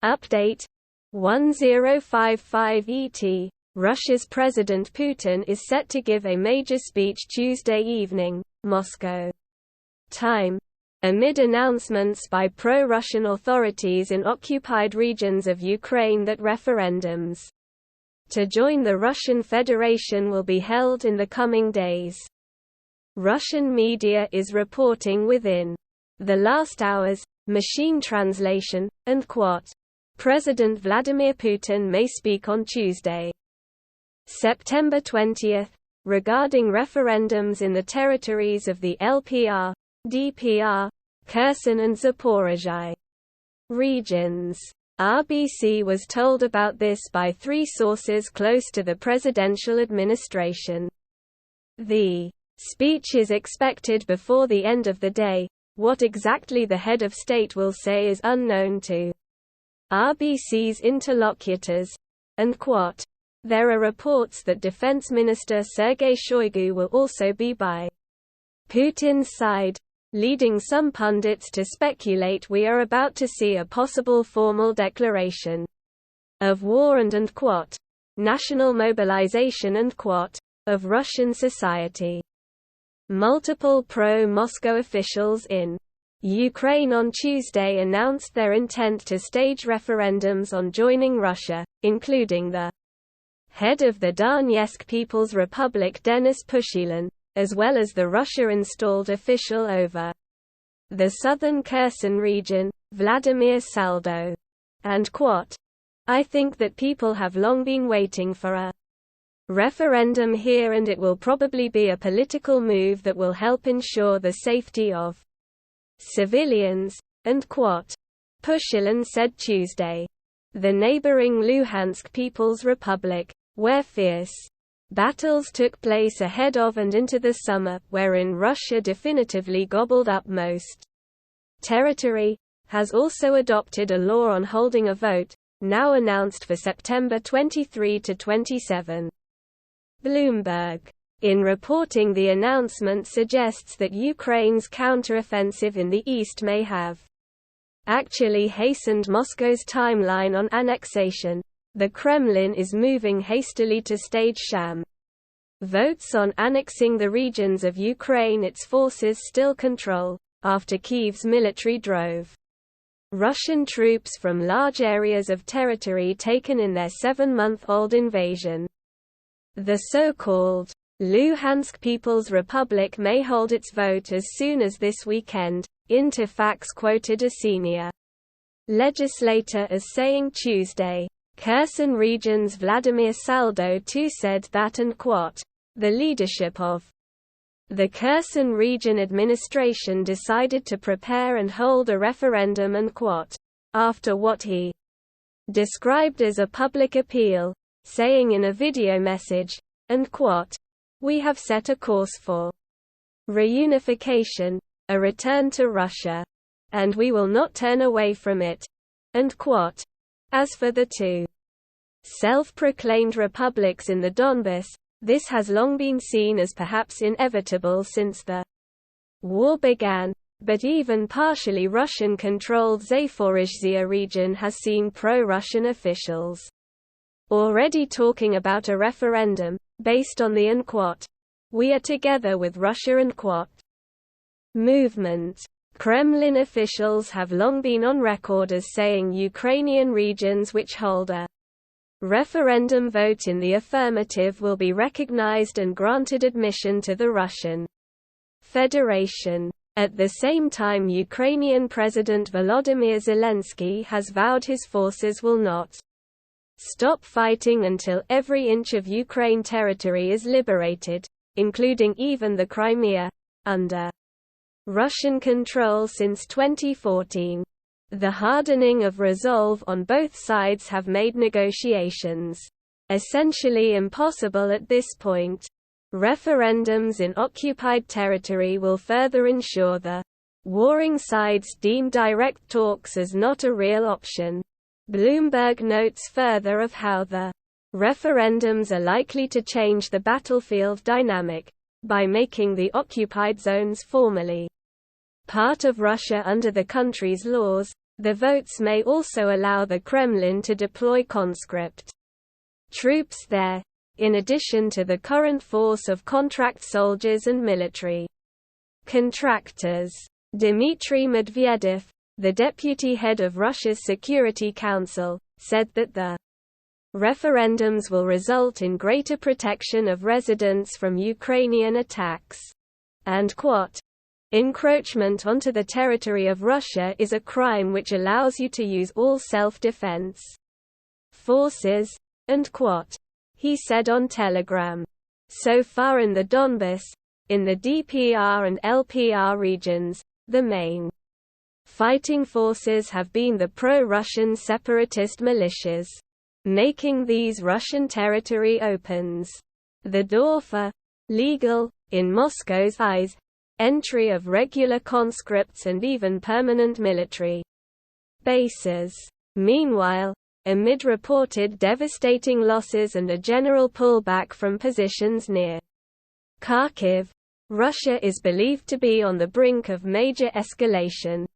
Update 1055 ET. Russia's President Putin is set to give a major speech Tuesday evening, Moscow time, amid announcements by pro-Russian authorities in occupied regions of Ukraine that referendums to join the Russian Federation will be held in the coming days. Russian media is reporting within the last hours, machine translation, and quote, President Vladimir Putin may speak on Tuesday, September 20, regarding referendums in the territories of the LPR, DPR, Kherson and Zaporizhzhia regions. RBC was told about this by three sources close to the presidential administration. The speech is expected before the end of the day. What exactly the head of state will say is unknown to RBC's interlocutors. And quote, there are reports that Defense Minister Sergei Shoigu will also be by Putin's side, leading some pundits to speculate we are about to see a possible formal declaration of war and quote, national mobilization and quote, of Russian society. Multiple pro-Moscow officials in Ukraine on Tuesday announced their intent to stage referendums on joining Russia, including the head of the Donetsk People's Republic Denis Pushilin, as well as the Russia-installed official over the southern Kherson region, Vladimir Saldo. And quote, I think that people have long been waiting for a referendum here, and it will probably be a political move that will help ensure the safety of civilians, and quote, Pushilin said Tuesday. The neighboring Luhansk People's Republic, where fierce battles took place ahead of and into the summer, wherein Russia definitively gobbled up most territory, has also adopted a law on holding a vote, now announced for September 23 to 27. Bloomberg, in reporting the announcement, suggests that Ukraine's counteroffensive in the east may have actually hastened Moscow's timeline on annexation. The Kremlin is moving hastily to stage sham votes on annexing the regions of Ukraine its forces still control, after Kyiv's military drove Russian troops from large areas of territory taken in their 7-month-old invasion. The so-called Luhansk People's Republic may hold its vote as soon as this weekend, Interfax quoted a senior legislator as saying Tuesday. Kherson region's Vladimir Saldo too said that, and quote, the leadership of the Kherson region administration decided to prepare and hold a referendum, and quote, after what he described as a public appeal, saying in a video message, and quote, we have set a course for reunification, a return to Russia, and we will not turn away from it, and quote. As for the two self-proclaimed republics in the Donbas, this has long been seen as perhaps inevitable since the war began, but even partially Russian-controlled Zaporizhzhia region has seen pro-Russian officials already talking about a referendum, based on the unquote, we are together with Russia unquote movement. Kremlin officials have long been on record as saying Ukrainian regions which hold a referendum vote in the affirmative will be recognized and granted admission to the Russian Federation. At the same time, Ukrainian President Volodymyr Zelensky has vowed his forces will not stop fighting until every inch of Ukraine territory is liberated, including even the Crimea, under Russian control since 2014. The hardening of resolve on both sides have made negotiations essentially impossible at this point. Referendums in occupied territory will further ensure the warring sides deem direct talks as not a real option. Bloomberg notes further of how the referendums are likely to change the battlefield dynamic by making the occupied zones formally part of Russia under the country's laws, The votes may also allow the Kremlin to deploy conscript troops there, in addition to the current force of contract soldiers and military contractors. Dmitry Medvedev, the deputy head of Russia's Security Council, said that the referendums will result in greater protection of residents from Ukrainian attacks, and quote, "Encroachment onto the territory of Russia is a crime which allows you to use all self-defense forces," and quote. He said on Telegram. So far in the Donbas, in the DPR and LPR regions, the main fighting forces have been the pro-Russian separatist militias, making these Russian territory opens the door for legal, in Moscow's eyes, entry of regular conscripts and even permanent military bases. Meanwhile, amid reported devastating losses and a general pullback from positions near Kharkiv, Russia is believed to be on the brink of major escalation.